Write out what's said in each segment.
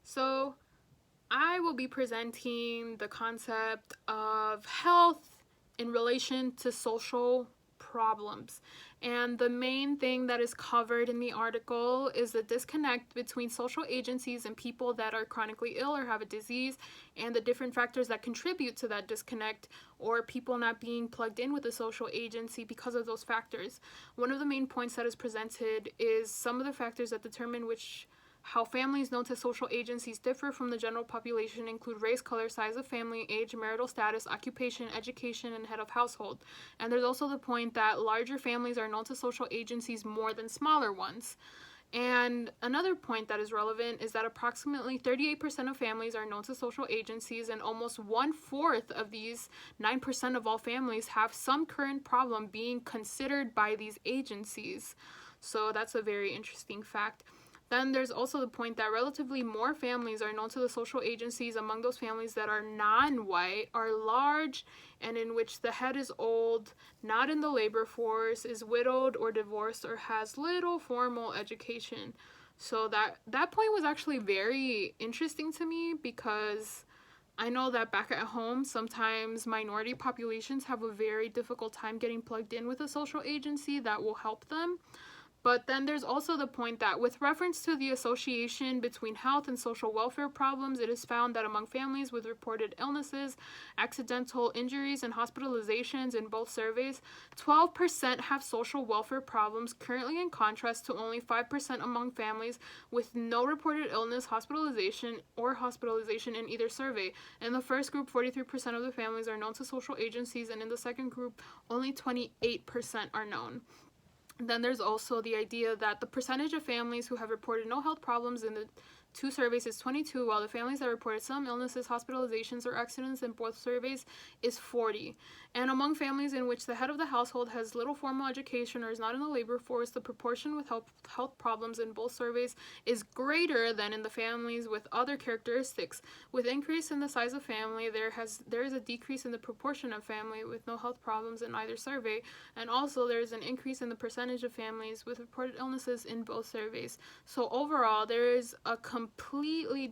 So, I will be presenting the concept of health in relation to social problems. And the main thing that is covered in the article is the disconnect between social agencies and people that are chronically ill or have a disease, and the different factors that contribute to that disconnect, or people not being plugged in with a social agency because of those factors. One of the main points that is presented is some of the factors that determine which how families known to social agencies differ from the general population include race, color, size of family, age, marital status, occupation, education, and head of household. And there's also the point that larger families are known to social agencies more than smaller ones. And another point that is relevant is that approximately 38% of families are known to social agencies, and almost 1/4 of these 9% of all families have some current problem being considered by these agencies. So that's a very interesting fact. Then there's also the point that relatively more families are known to the social agencies among those families that are non-white, are large, and in which the head is old, not in the labor force, is widowed or divorced, or has little formal education. So that point was actually very interesting to me, because I know that back at home, sometimes minority populations have a very difficult time getting plugged in with a social agency that will help them. But then there's also the point that, with reference to the association between health and social welfare problems, it is found that among families with reported illnesses, accidental injuries, and hospitalizations in both surveys, 12% have social welfare problems, currently in contrast to only 5% among families with no reported illness, hospitalization in either survey. In the first group, 43% of the families are known to social agencies, and in the second group, only 28% are known. Then there's also the idea that the percentage of families who have reported no health problems in the two surveys is 22, while the families that reported some illnesses, hospitalizations, or accidents in both surveys is 40. And among families in which the head of the household has little formal education or is not in the labor force, the proportion with health problems in both surveys is greater than in the families with other characteristics. With increase in the size of family, there is a decrease in the proportion of family with no health problems in either survey, and also there is an increase in the percentage of families with reported illnesses in both surveys. So overall, there's completely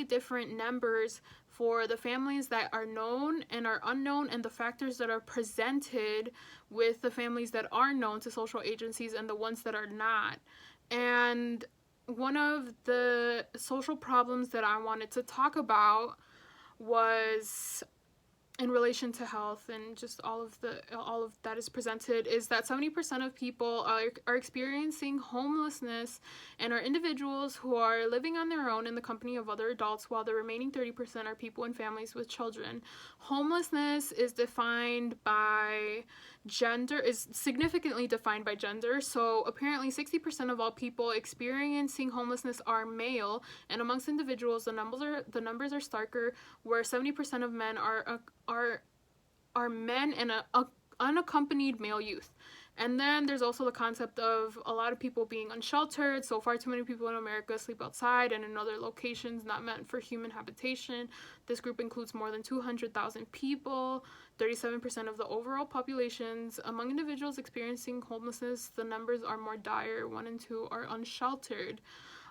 different numbers for the families that are known and are unknown, and the factors that are presented with the families that are known to social agencies and the ones that are not. And one of the social problems that I wanted to talk about was in relation to health, and just all of that is presented, is that 70% of people are experiencing homelessness and are individuals who are living on their own in the company of other adults, while the remaining 30% are people in families with children. Homelessness is defined by gender, is significantly defined by gender. So apparently 60% of all people experiencing homelessness are male, and amongst individuals the numbers are starker, where 70% of men are men and a unaccompanied male youth. And then there's also the concept of a lot of people being unsheltered. So far too many people in America sleep outside and in other locations not meant for human habitation. This group includes more than 200,000 people, 37% of the overall populations. Among individuals experiencing homelessness, the numbers are more dire. 1 and 2 are unsheltered.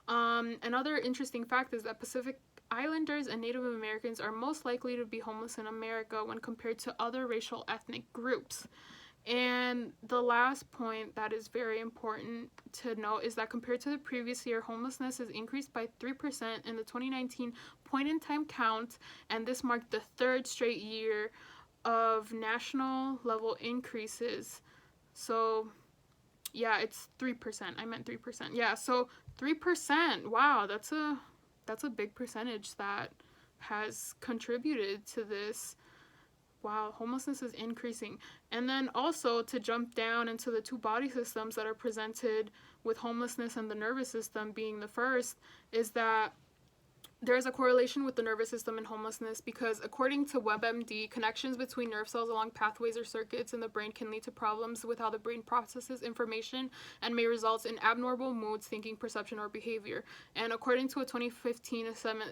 Another interesting fact is that Pacific Islanders and Native Americans are most likely to be homeless in America when compared to other racial ethnic groups. And the last point that is very important to note is that compared to the previous year, homelessness has increased by 3% in the 2019 point in time count, and this marked the third straight year of national level increases. So, yeah, it's 3%. I meant 3%. Yeah, so 3%. Wow, that's a big percentage that has contributed to this. Wow, homelessness is increasing. And then also, to jump down into the two body systems that are presented with homelessness and the nervous system being the first, is that There's a correlation with the nervous system and homelessness because, according to WebMD, connections between nerve cells along pathways or circuits in the brain can lead to problems with how the brain processes information and may result in abnormal moods, thinking, perception, or behavior. And according to a 2015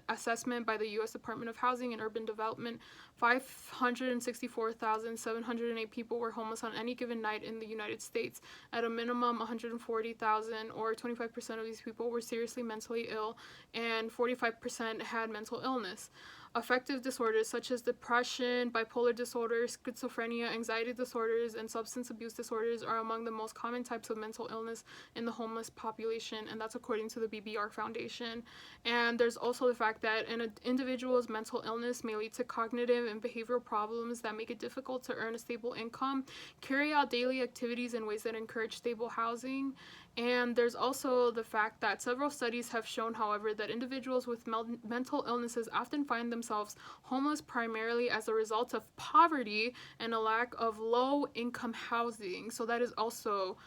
assessment by the U.S. Department of Housing and Urban Development, 564,708 people were homeless on any given night in the United States. At a minimum, 140,000, or 25% of these people, were seriously mentally ill, and 45% had mental illness. Affective disorders such as depression, bipolar disorder, schizophrenia, anxiety disorders, and substance abuse disorders are among the most common types of mental illness in the homeless population, and that's according to the BBR Foundation. And there's also the fact that an individual's mental illness may lead to cognitive and behavioral problems that make it difficult to earn a stable income, carry out daily activities in ways that encourage stable housing. And there's also the fact that several studies have shown, however, that individuals with mental illnesses often find themselves homeless primarily as a result of poverty and a lack of low-income housing. So that is also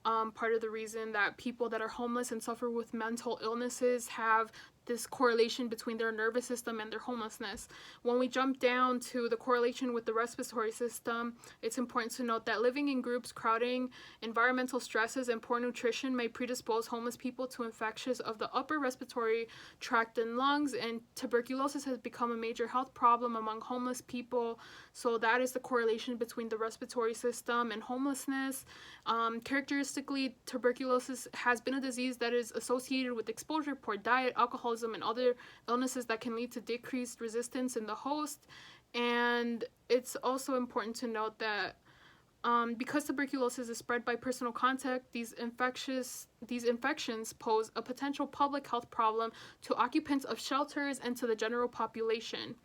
part of the reason that people that are homeless and suffer with mental illnesses have this correlation between their nervous system and their homelessness. When we jump down to the correlation with the respiratory system, it's important to note that living in groups, crowding, environmental stresses, and poor nutrition may predispose homeless people to infections of the upper respiratory tract and lungs, and tuberculosis has become a major health problem among homeless people. So that is the correlation between the respiratory system and homelessness. Characteristically, tuberculosis has been a disease that is associated with exposure, poor diet, alcoholism, and other illnesses that can lead to decreased resistance in the host. And it's also important to note that because tuberculosis is spread by personal contact, these infections pose a potential public health problem to occupants of shelters and to the general population.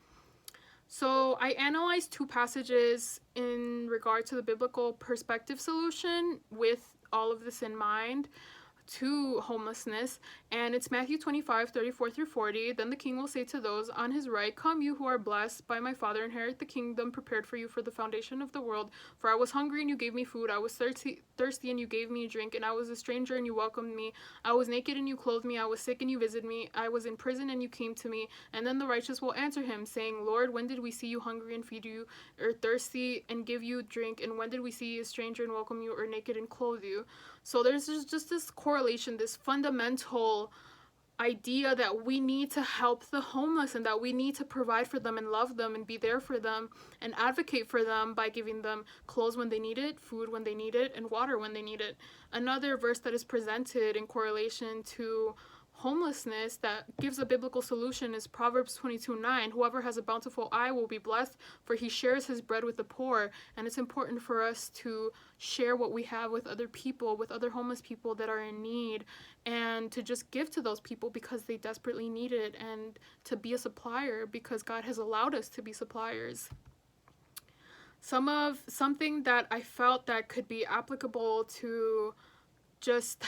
So I analyzed two passages in regard to the biblical perspective solution with all of this in mind to homelessness, and it's Matthew 25:34-40. Then the king will say to those on his right, "Come, you who are blessed by my Father, inherit the kingdom prepared for you for the foundation of the world. For I was hungry and you gave me food, I was thirsty and you gave me drink, and I was a stranger and you welcomed me, I was naked and you clothed me, I was sick and you visited me, I was in prison and you came to me." And then the righteous will answer him, saying, "Lord, when did we see you hungry and feed you, or thirsty and give you drink? And when did we see you a stranger and welcome you, or naked and clothe you?" So there's just this correlation, this fundamental idea that we need to help the homeless and that we need to provide for them and love them and be there for them and advocate for them by giving them clothes when they need it, food when they need it, and water when they need it. Another verse that is presented in correlation to homelessness that gives a biblical solution is Proverbs 22:9. "Whoever has a bountiful eye will be blessed, for he shares his bread with the poor." And it's important for us to share what we have with other people, with other homeless people that are in need, and to just give to those people because they desperately need it, and to be a supplier because God has allowed us to be suppliers. Something that I felt that could be applicable to just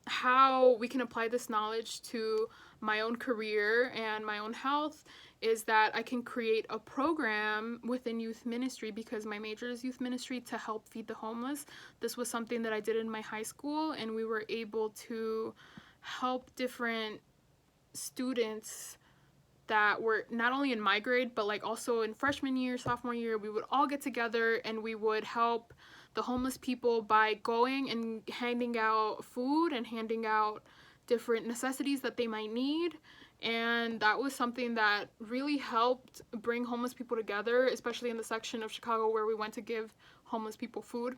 how we can apply this knowledge to my own career and my own health is that I can create a program within youth ministry, because my major is youth ministry, to help feed the homeless. This was something that I did in my high school, and we were able to help different students that were not only in my grade, but like also in freshman year, sophomore year. We would all get together and we would help the homeless people by going and handing out food and handing out different necessities that they might need. And that was something that really helped bring homeless people together, especially in the section of Chicago where we went to give homeless people food.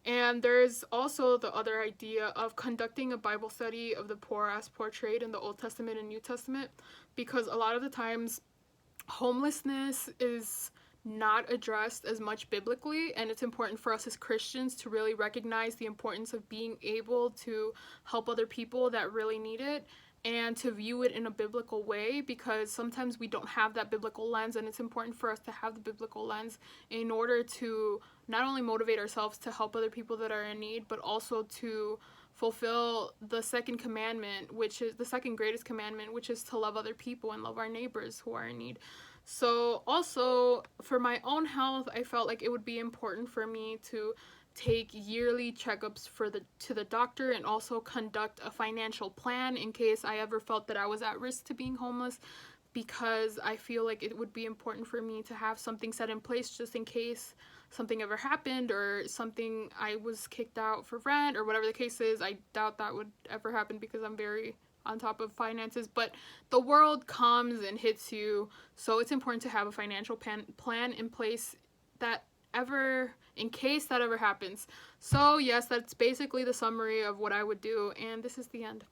And there's also the other idea of conducting a Bible study of the poor as portrayed in the Old Testament and New Testament, because a lot of the times homelessness is not addressed as much biblically, and it's important for us as Christians to really recognize the importance of being able to help other people that really need it and to view it in a biblical way, because sometimes we don't have that biblical lens, and it's important for us to have the biblical lens in order to not only motivate ourselves to help other people that are in need, but also to fulfill the second commandment, which is the second greatest commandment, which is to love other people and love our neighbors who are in need. So also for my own health, I felt like it would be important for me to take yearly checkups to the doctor, and also conduct a financial plan in case I ever felt that I was at risk to being homeless, because I feel like it would be important for me to have something set in place just in case something ever happened, or something, I was kicked out for rent or whatever the case is. I doubt that would ever happen because I'm very on top of finances, but the world comes and hits you, so it's important to have a financial plan in place that ever, in case that ever happens. So yes, that's basically the summary of what I would do, and this is the end.